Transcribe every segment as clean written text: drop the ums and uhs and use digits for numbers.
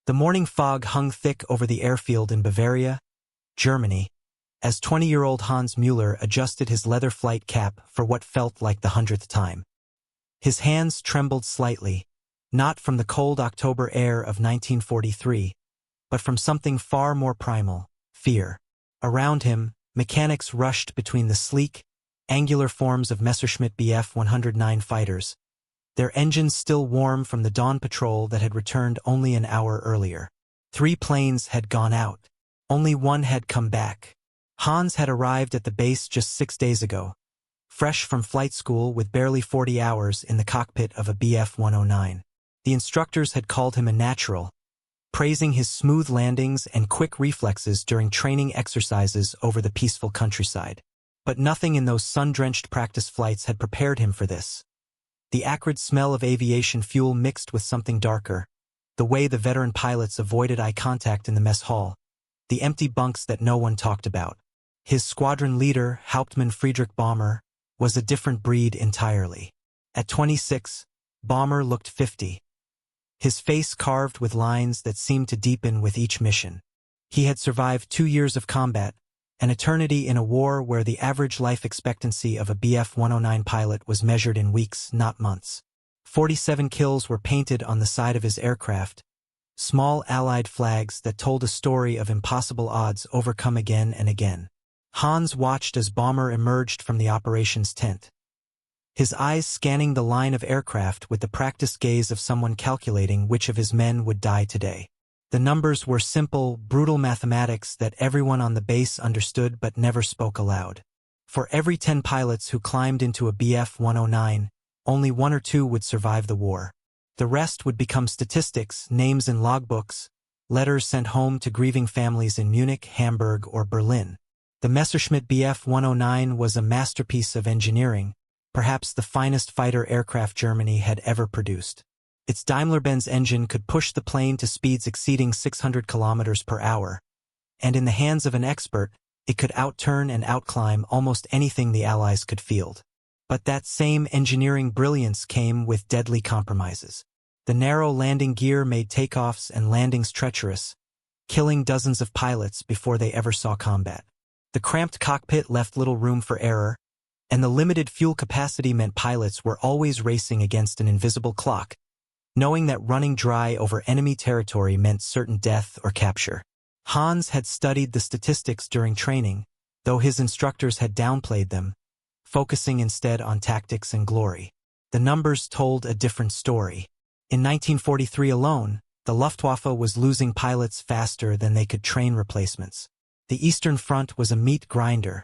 The morning fog hung thick over the airfield in Bavaria, Germany, as 20-year-old Hans Müller adjusted his leather flight cap for what felt like the 100th time. His hands trembled slightly, not from the cold October air of 1943, but from something far more primal, fear. Around him, mechanics rushed between the sleek, angular forms of Messerschmitt Bf 109 fighters, their engines still warm from the dawn patrol that had returned only an hour earlier. 3 planes had gone out. Only one had come back. Hans had arrived at the base just 6 days ago, fresh from flight school with barely 40 hours in the cockpit of a Bf 109. The instructors had called him a natural, praising his smooth landings and quick reflexes during training exercises over the peaceful countryside. But nothing in those sun-drenched practice flights had prepared him for this. The acrid smell of aviation fuel mixed with something darker, the way the veteran pilots avoided eye contact in the mess hall, the empty bunks that no one talked about. His squadron leader, Hauptmann Friedrich Baumer, was a different breed entirely. At 26, Baumer looked 50. His face carved with lines that seemed to deepen with each mission. He had survived 2 years of combat, an eternity in a war where the average life expectancy of a Bf 109 pilot was measured in weeks, not months. 47 kills were painted on the side of his aircraft, small Allied flags that told a story of impossible odds overcome again and again. Hans watched as Baumer emerged from the operations tent, his eyes scanning the line of aircraft with the practiced gaze of someone calculating which of his men would die today. The numbers were simple, brutal mathematics that everyone on the base understood but never spoke aloud. For every 10 pilots who climbed into a Bf 109, only 1 or 2 would survive the war. The rest would become statistics, names in logbooks, letters sent home to grieving families in Munich, Hamburg, or Berlin. The Messerschmitt Bf 109 was a masterpiece of engineering, perhaps the finest fighter aircraft Germany had ever produced. Its Daimler-Benz engine could push the plane to speeds exceeding 600 kilometers per hour, and in the hands of an expert, it could outturn and outclimb almost anything the Allies could field. But that same engineering brilliance came with deadly compromises. The narrow landing gear made takeoffs and landings treacherous, killing dozens of pilots before they ever saw combat. The cramped cockpit left little room for error, and the limited fuel capacity meant pilots were always racing against an invisible clock, knowing that running dry over enemy territory meant certain death or capture. Hans had studied the statistics during training, though his instructors had downplayed them, focusing instead on tactics and glory. The numbers told a different story. In 1943 alone, the Luftwaffe was losing pilots faster than they could train replacements. The Eastern Front was a meat grinder,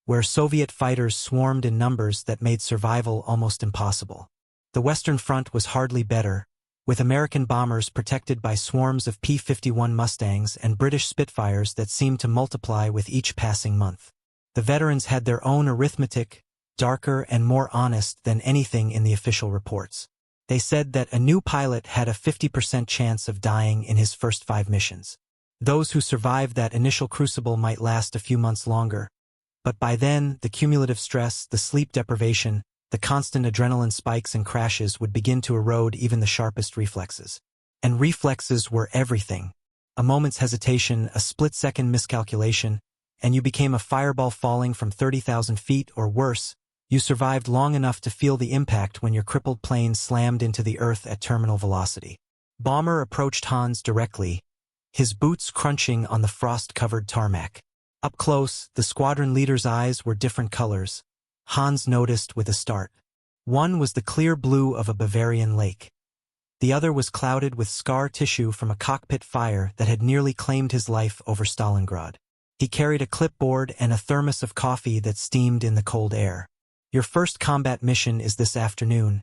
where Soviet fighters swarmed in numbers that made survival almost impossible. The Western Front was hardly better, with American bombers protected by swarms of P-51 Mustangs and British Spitfires that seemed to multiply with each passing month. The veterans had their own arithmetic, darker and more honest than anything in the official reports. They said that a new pilot had a 50% chance of dying in his first 5 missions. Those who survived that initial crucible might last a few months longer, but by then, the cumulative stress, the sleep deprivation, the constant adrenaline spikes and crashes would begin to erode even the sharpest reflexes. And reflexes were everything. A moment's hesitation, a split-second miscalculation, and you became a fireball falling from 30,000 feet or worse. You survived long enough to feel the impact when your crippled plane slammed into the earth at terminal velocity. Baumer approached Hans directly, his boots crunching on the frost-covered tarmac. Up close, the squadron leader's eyes were different colors, Hans noticed with a start. One was the clear blue of a Bavarian lake. The other was clouded with scar tissue from a cockpit fire that had nearly claimed his life over Stalingrad. He carried a clipboard and a thermos of coffee that steamed in the cold air. "Your first combat mission is this afternoon,"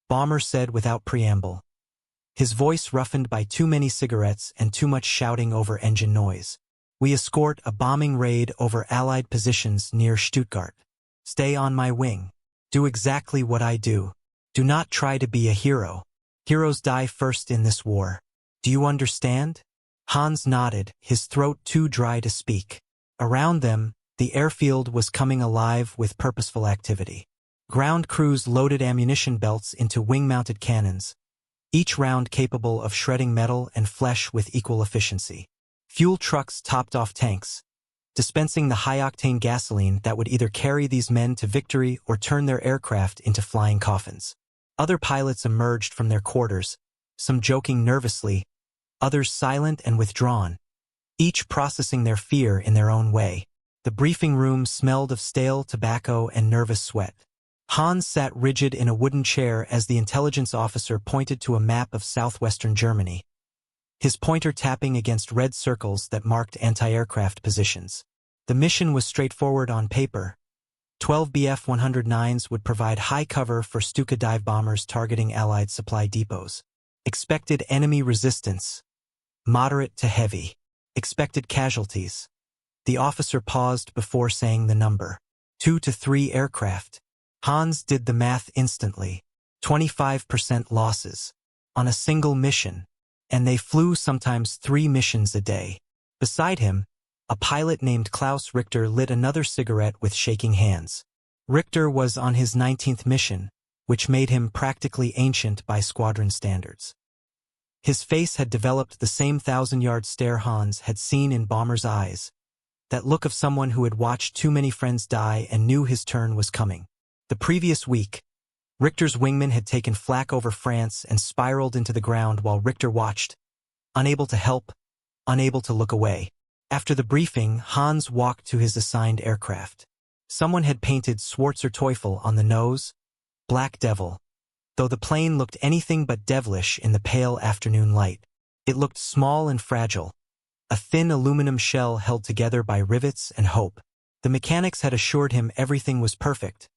Baumer said without preamble, his voice roughened by too many cigarettes and too much shouting over engine noise. "We escort a bombing raid over Allied positions near Stuttgart. Stay on my wing. Do exactly what I do. Do not try to be a hero. Heroes die first in this war. Do you understand?" Hans nodded, his throat too dry to speak. Around them, the airfield was coming alive with purposeful activity. Ground crews loaded ammunition belts into wing-mounted cannons, each round capable of shredding metal and flesh with equal efficiency. Fuel trucks topped off tanks, dispensing the high-octane gasoline that would either carry these men to victory or turn their aircraft into flying coffins. Other pilots emerged from their quarters, some joking nervously, others silent and withdrawn, each processing their fear in their own way. The briefing room smelled of stale tobacco and nervous sweat. Hans sat rigid in a wooden chair as the intelligence officer pointed to a map of southwestern Germany, his pointer tapping against red circles that marked anti-aircraft positions. The mission was straightforward on paper. 12 Bf-109s would provide high cover for Stuka dive bombers targeting Allied supply depots. Expected enemy resistance: moderate to heavy. Expected casualties. The officer paused before saying the number. 2 to 3 aircraft. Hans did the math instantly. 25% losses. On a single mission. And they flew sometimes 3 missions a day. Beside him, a pilot named Klaus Richter lit another cigarette with shaking hands. Richter was on his 19th mission, which made him practically ancient by squadron standards. His face had developed the same 1,000-yard stare Hans had seen in Bomber's eyes, that look of someone who had watched too many friends die and knew his turn was coming. The previous week, Richter's wingman had taken flak over France and spiraled into the ground while Richter watched, unable to help, unable to look away. After the briefing, Hans walked to his assigned aircraft. Someone had painted Schwarzer Teufel on the nose, Black Devil. Though the plane looked anything but devilish in the pale afternoon light, it looked small and fragile, a thin aluminum shell held together by rivets and hope. The mechanics had assured him everything was perfect,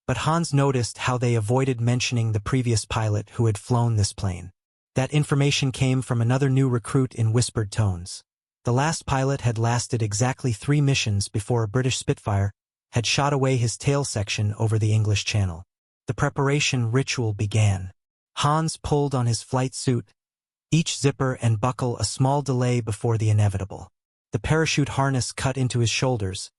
but Hans noticed how they avoided mentioning the previous pilot who had flown this plane. That information came from another new recruit in whispered tones. The last pilot had lasted exactly 3 missions before a British Spitfire had shot away his tail section over the English Channel. The preparation ritual began. Hans pulled on his flight suit, each zipper and buckle a small delay before the inevitable. The parachute harness cut into his shoulders,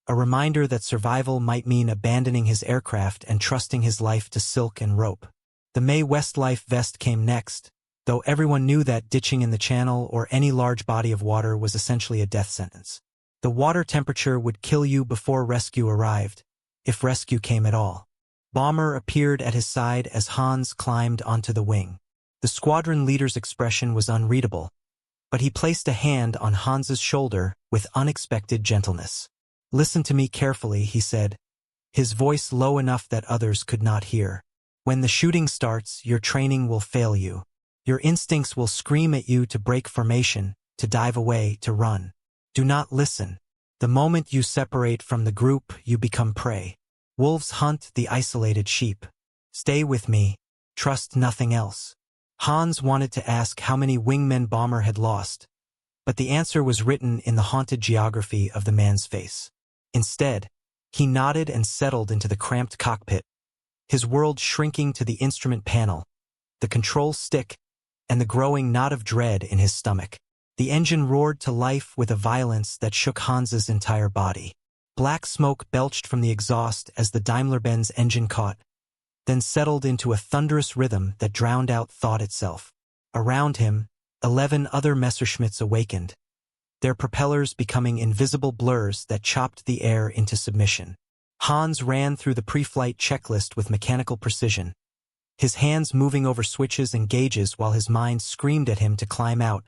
a reminder that survival might mean abandoning his aircraft and trusting his life to silk and rope. The Mae Westlife vest came next, though everyone knew that ditching in the channel or any large body of water was essentially a death sentence. The water temperature would kill you before rescue arrived, if rescue came at all. Bomber appeared at his side as Hans climbed onto the wing. The squadron leader's expression was unreadable, but he placed a hand on Hans's shoulder with unexpected gentleness. "Listen to me carefully," he said, his voice low enough that others could not hear. "When the shooting starts, your training will fail you. Your instincts will scream at you to break formation, to dive away, to run. Do not listen. The moment you separate from the group, you become prey. Wolves hunt the isolated sheep. Stay with me. Trust nothing else." Hans wanted to ask how many wingmen Bomber had lost, but the answer was written in the haunted geography of the man's face. Instead, he nodded and settled into the cramped cockpit, his world shrinking to the instrument panel, the control stick, and the growing knot of dread in his stomach. The engine roared to life with a violence that shook Hans's entire body. Black smoke belched from the exhaust as the Daimler-Benz engine caught, then settled into a thunderous rhythm that drowned out thought itself. Around him, 11 other Messerschmitts awakened, their propellers becoming invisible blurs that chopped the air into submission. Hans ran through the pre-flight checklist with mechanical precision, his hands moving over switches and gauges while his mind screamed at him to climb out,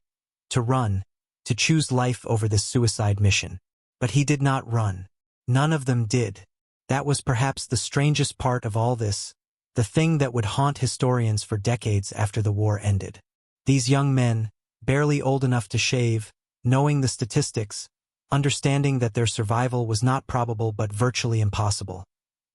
to run, to choose life over this suicide mission. But he did not run. None of them did. That was perhaps the strangest part of all this, the thing that would haunt historians for decades after the war ended. These young men, barely old enough to shave, knowing the statistics, understanding that their survival was not probable but virtually impossible,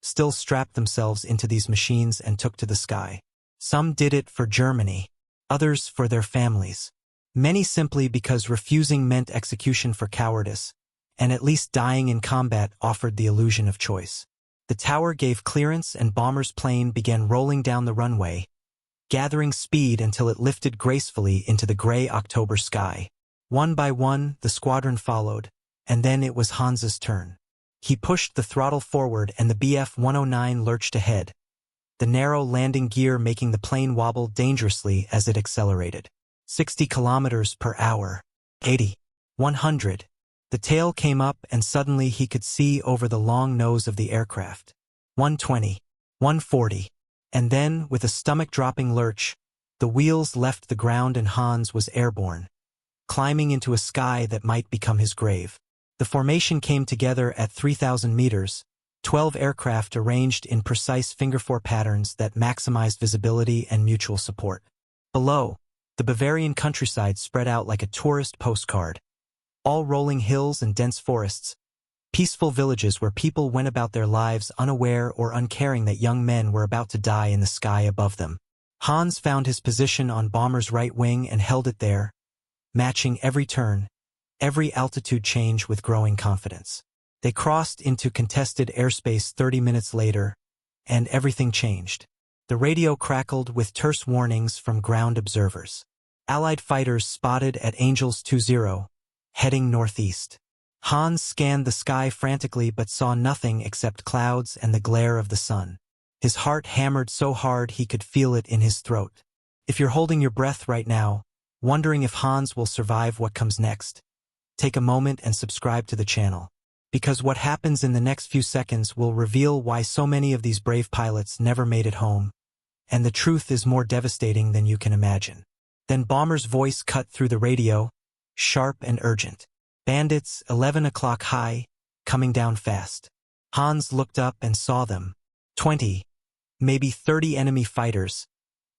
still strapped themselves into these machines and took to the sky. Some did it for Germany, others for their families. Many simply because refusing meant execution for cowardice, and at least dying in combat offered the illusion of choice. The tower gave clearance and Bomber's plane began rolling down the runway, gathering speed until it lifted gracefully into the gray October sky. One by one, the squadron followed, and then it was Hans's turn. He pushed the throttle forward and the Bf-109 lurched ahead, the narrow landing gear making the plane wobble dangerously as it accelerated. 60 kilometers per hour. 80. 100. The tail came up and suddenly he could see over the long nose of the aircraft. 120. 140. And then, with a stomach-dropping lurch, the wheels left the ground and Hans was airborne, climbing into a sky that might become his grave. The formation came together at 3,000 meters, 12 aircraft arranged in precise finger-four patterns that maximized visibility and mutual support. Below, the Bavarian countryside spread out like a tourist postcard. All rolling hills and dense forests, peaceful villages where people went about their lives unaware or uncaring that young men were about to die in the sky above them. Hans found his position on Bomber's right wing and held it there, matching every turn, every altitude change with growing confidence. They crossed into contested airspace 30 minutes later, and everything changed. The radio crackled with terse warnings from ground observers. Allied fighters spotted at Angels 20, heading northeast. Hans scanned the sky frantically but saw nothing except clouds and the glare of the sun. His heart hammered so hard he could feel it in his throat. If you're holding your breath right now, wondering if Hans will survive what comes next, take a moment and subscribe to the channel. Because what happens in the next few seconds will reveal why so many of these brave pilots never made it home. And the truth is more devastating than you can imagine. Then Bomber's voice cut through the radio, sharp and urgent. Bandits, 11 o'clock high, coming down fast. Hans looked up and saw them. 20, maybe 30 enemy fighters,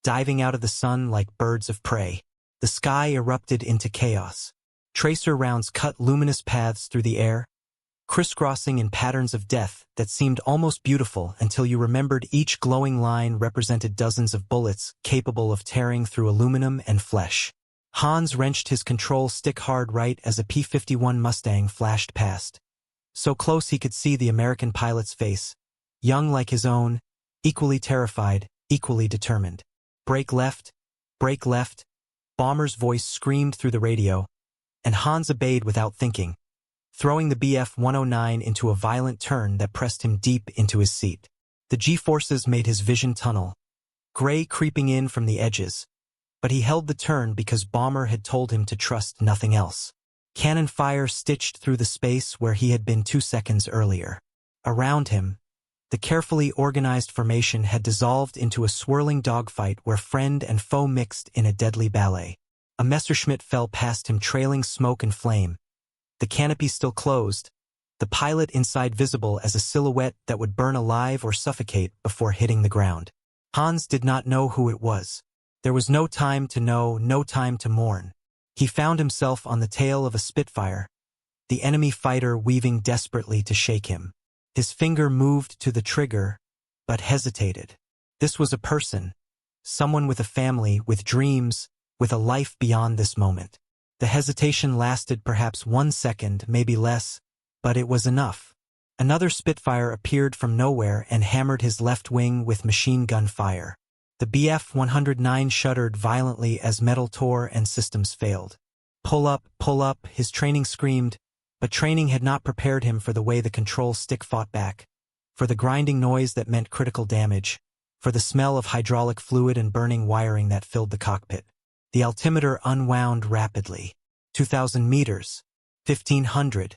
diving out of the sun like birds of prey. The sky erupted into chaos. Tracer rounds cut luminous paths through the air, crisscrossing in patterns of death that seemed almost beautiful until you remembered each glowing line represented dozens of bullets capable of tearing through aluminum and flesh. Hans wrenched his control stick hard right as a P-51 Mustang flashed past. So close he could see the American pilot's face, young like his own, equally terrified, equally determined. Brake left, Bomber's voice screamed through the radio, and Hans obeyed without thinking, throwing the Bf-109 into a violent turn that pressed him deep into his seat. The G-forces made his vision tunnel, gray creeping in from the edges, but he held the turn because Bomber had told him to trust nothing else. Cannon fire stitched through the space where he had been 2 seconds earlier. Around him, the carefully organized formation had dissolved into a swirling dogfight where friend and foe mixed in a deadly ballet. A Messerschmitt fell past him trailing smoke and flame, the canopy still closed, the pilot inside visible as a silhouette that would burn alive or suffocate before hitting the ground. Hans did not know who it was. There was no time to know, no time to mourn. He found himself on the tail of a Spitfire, the enemy fighter weaving desperately to shake him. His finger moved to the trigger, but hesitated. This was a person, someone with a family, with dreams, with a life beyond this moment. The hesitation lasted perhaps 1 second, maybe less, but it was enough. Another Spitfire appeared from nowhere and hammered his left wing with machine gun fire. The Bf-109 shuddered violently as metal tore and systems failed. Pull up, his training screamed, but training had not prepared him for the way the control stick fought back, for the grinding noise that meant critical damage, for the smell of hydraulic fluid and burning wiring that filled the cockpit. The altimeter unwound rapidly. 2,000 meters. 1,500.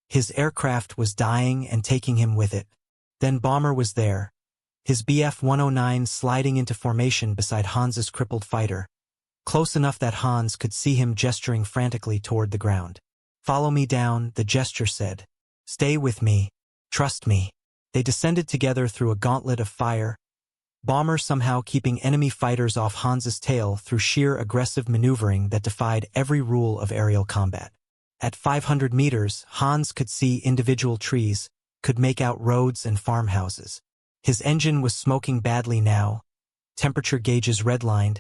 His aircraft was dying and taking him with it. Then Bomber was there, his Bf-109 sliding into formation beside Hans's crippled fighter, close enough that Hans could see him gesturing frantically toward the ground. "Follow me down," the gesture said. "Stay with me. Trust me." They descended together through a gauntlet of fire, Bomber somehow keeping enemy fighters off Hans's tail through sheer aggressive maneuvering that defied every rule of aerial combat. At 500 meters, Hans could see individual trees, could make out roads and farmhouses. His engine was smoking badly now, temperature gauges redlined,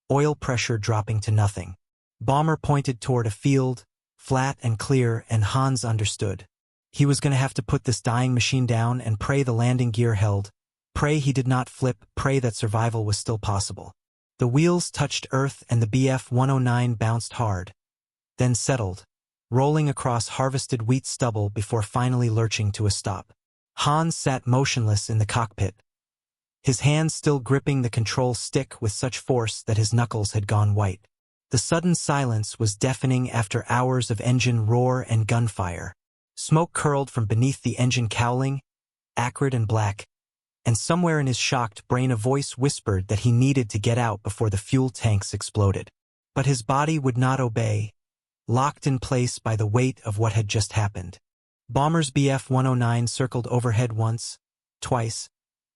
oil pressure dropping to nothing. Bomber pointed toward a field, flat and clear, and Hans understood. He was going to have to put this dying machine down and pray the landing gear held, pray he did not flip, pray that survival was still possible. The wheels touched earth and the Bf-109 bounced hard, then settled, rolling across harvested wheat stubble before finally lurching to a stop. Hans sat motionless in the cockpit, his hand still gripping the control stick with such force that his knuckles had gone white. The sudden silence was deafening after hours of engine roar and gunfire. Smoke curled from beneath the engine cowling, acrid and black, and somewhere in his shocked brain a voice whispered that he needed to get out before the fuel tanks exploded. But his body would not obey, locked in place by the weight of what had just happened. Bomber's Bf 109 circled overhead once, twice,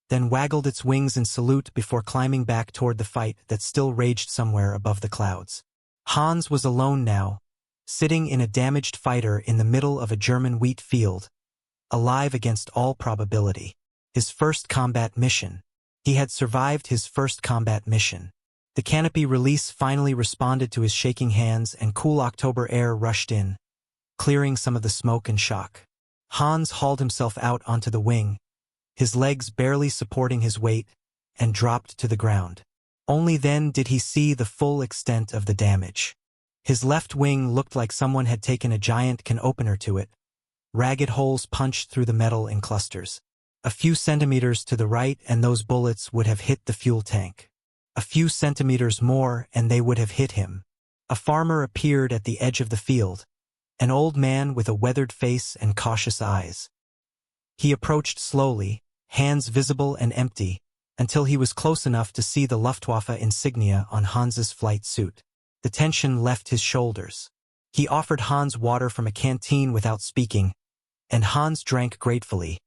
then waggled its wings in salute before climbing back toward the fight that still raged somewhere above the clouds. Hans was alone now, sitting in a damaged fighter in the middle of a German wheat field, alive against all probability. His first combat mission. He had survived his first combat mission. The canopy release finally responded to his shaking hands, and cool October air rushed in, clearing some of the smoke and shock. Hans hauled himself out onto the wing, his legs barely supporting his weight, and dropped to the ground. Only then did he see the full extent of the damage. His left wing looked like someone had taken a giant can opener to it. Ragged holes punched through the metal in clusters. A few centimeters to the right and those bullets would have hit the fuel tank. A few centimeters more and they would have hit him. A farmer appeared at the edge of the field, an old man with a weathered face and cautious eyes. He approached slowly, hands visible and empty, until he was close enough to see the Luftwaffe insignia on Hans's flight suit. The tension left his shoulders. He offered Hans water from a canteen without speaking, and Hans drank gratefully,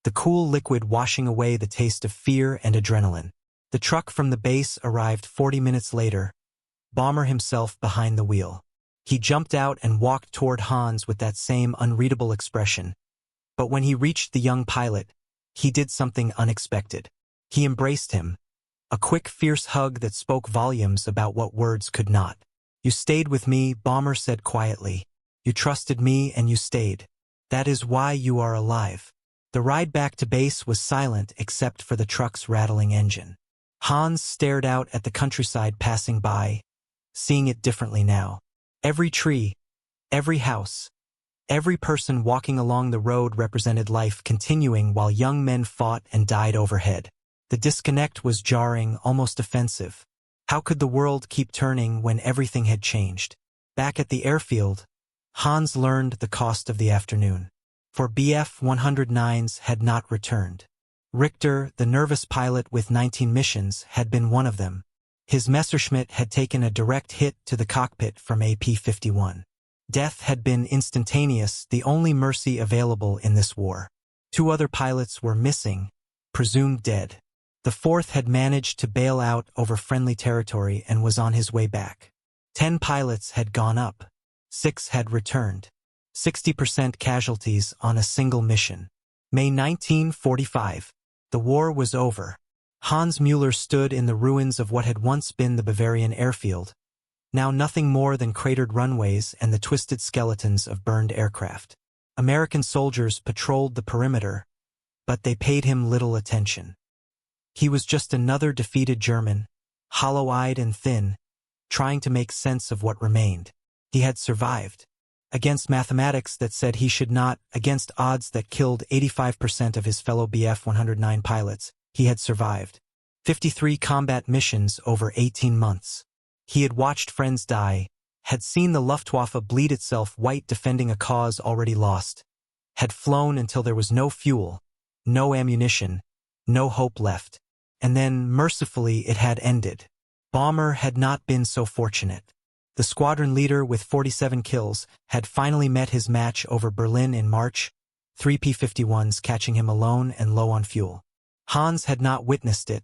the cool liquid washing away the taste of fear and adrenaline. The truck from the base arrived 40 minutes later, Bomber himself behind the wheel. He jumped out and walked toward Hans with that same unreadable expression. But when he reached the young pilot, he did something unexpected. He embraced him, a quick, fierce hug that spoke volumes about what words could not. "You stayed with me," Bomber said quietly. "You trusted me and you stayed. That is why you are alive." The ride back to base was silent except for the truck's rattling engine. Hans stared out at the countryside passing by, seeing it differently now. Every tree, every house, every person walking along the road represented life continuing while young men fought and died overhead. The disconnect was jarring, almost offensive. How could the world keep turning when everything had changed? Back at the airfield, Hans learned the cost of the afternoon. For Bf 109s had not returned. Richter, the nervous pilot with 19 missions, had been one of them. His Messerschmitt had taken a direct hit to the cockpit from AP-51. Death had been instantaneous, the only mercy available in this war. 2 other pilots were missing, presumed dead. The 4th had managed to bail out over friendly territory and was on his way back. 10 pilots had gone up. 6 had returned. 60% casualties on a single mission. May 1945. The war was over. Hans Müller stood in the ruins of what had once been the Bavarian airfield, now nothing more than cratered runways and the twisted skeletons of burned aircraft. American soldiers patrolled the perimeter, but they paid him little attention. He was just another defeated German, hollow-eyed and thin, trying to make sense of what remained. He had survived. Against mathematics that said he should not, against odds that killed 85% of his fellow Bf 109 pilots, he had survived. 53 combat missions over 18 months. He had watched friends die, had seen the Luftwaffe bleed itself white defending a cause already lost, had flown until there was no fuel, no ammunition, no hope left. And then, mercifully, it had ended. Bomber had not been so fortunate. The squadron leader with 47 kills had finally met his match over Berlin in March, 3 P-51s catching him alone and low on fuel. Hans had not witnessed it,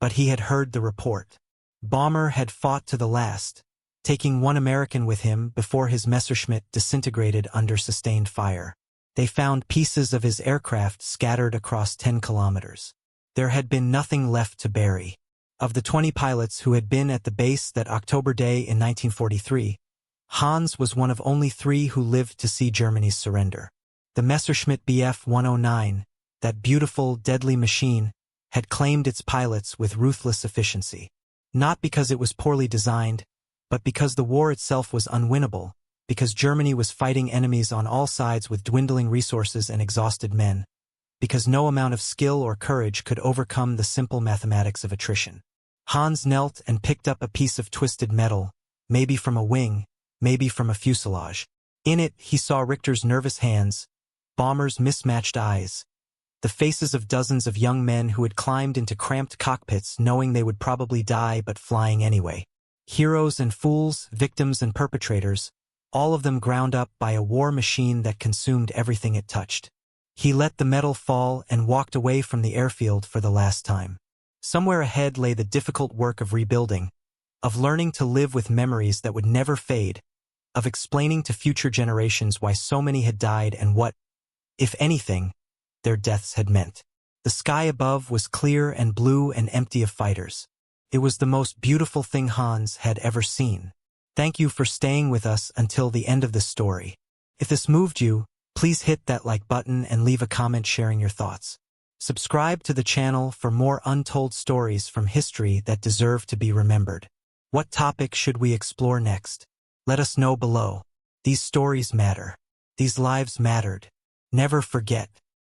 but he had heard the report. Bomber had fought to the last, taking 1 American with him before his Messerschmitt disintegrated under sustained fire. They found pieces of his aircraft scattered across 10 kilometers. There had been nothing left to bury. Of the 20 pilots who had been at the base that October day in 1943, Hans was one of only 3 who lived to see Germany's surrender. The Messerschmitt Bf 109, that beautiful, deadly machine, had claimed its pilots with ruthless efficiency. Not because it was poorly designed, but because the war itself was unwinnable, because Germany was fighting enemies on all sides with dwindling resources and exhausted men, because no amount of skill or courage could overcome the simple mathematics of attrition. Hans knelt and picked up a piece of twisted metal, maybe from a wing, maybe from a fuselage. In it, he saw Richter's nervous hands, Bomber's mismatched eyes, the faces of dozens of young men who had climbed into cramped cockpits knowing they would probably die but flying anyway. Heroes and fools, victims and perpetrators, all of them ground up by a war machine that consumed everything it touched. He let the metal fall and walked away from the airfield for the last time. Somewhere ahead lay the difficult work of rebuilding, of learning to live with memories that would never fade, of explaining to future generations why so many had died and what, if anything, their deaths had meant. The sky above was clear and blue and empty of fighters. It was the most beautiful thing Hans had ever seen. Thank you for staying with us until the end of the story. If this moved you, please hit that like button and leave a comment sharing your thoughts. Subscribe to the channel for more untold stories from history that deserve to be remembered. What topic should we explore next? Let us know below. These stories matter. These lives mattered. Never forget.